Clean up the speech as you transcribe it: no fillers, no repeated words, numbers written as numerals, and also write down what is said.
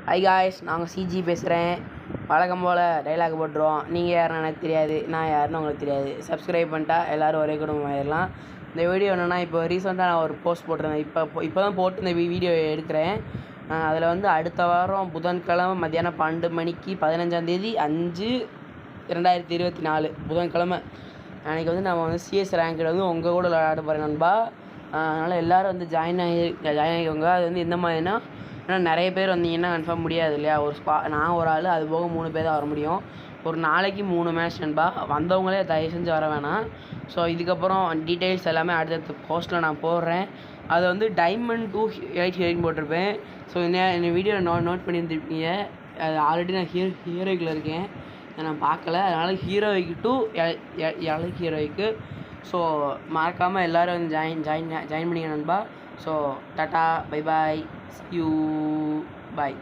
High guys, நாங்கள் CG பேசுகிறேன். வழக்கம் போல் டைலாக் போட்டுருவோம். நீங்கள் யாருன்னு எனக்கு தெரியாது, நான் யாருன்னு உங்களுக்கு தெரியாது. சப்ஸ்கிரைப் பண்ணிட்டா எல்லோரும் ஒரே குடும்பம் ஆயிடலாம். இந்த வீடியோ என்னென்னா, இப்போ ரீசெண்டாக நான் ஒரு போஸ்ட் போட்டிருந்தேன். இப்போ தான் போட்டு இந்த வீடியோ எடுக்கிறேன். அதில் வந்து அடுத்த வாரம் புதன்கிழமை மத்தியானம் 12 மணிக்கு 15ஆம் தேதி 5/2024 புதன்கிழமை அன்றைக்கி வந்து நம்ம வந்து சிஎஸ் ரேங்கில் வந்து உங்கள் கூட விளையாட போகிறேன் நண்பா. அதனால் எல்லோரும் வந்து ஜாயின் ஆகிக்கோங்க. அது வந்து எந்த மாதிரினா, ஏன்னா நிறைய பேர் வந்தீங்கன்னா கன்ஃபார்ம் முடியாது இல்லையா. நான் ஒரு ஆள், அது போக 3 பேர் தான் வர முடியும். ஒரு நாளைக்கு 3 மேட்ச் நண்பா. வந்தவங்களே தயவு செஞ்சு வர வேணாம். ஸோ இதுக்கப்புறம் டீட்டெயில்ஸ் எல்லாமே அடுத்தடுத்த போஸ்ட்டில் நான் போடுறேன். அது வந்து டைமண்ட் 2 8 ஹீரோயின் போட்டிருப்பேன். ஸோ இந்த வீடியோ நோட் பண்ணியிருந்துருப்பீங்க. அது ஆல்ரெடி நான் ஹீரோய்க்கில் இருக்கேன், நான் பார்க்கல. அதனால் ஹீரோய்க்கு டு ஹீரோய்க்கு. ஸோ மறக்காமல் எல்லோரும் வந்து ஜாயின் பண்ணிங்க நண்பா. So tata, bye bye, you bye.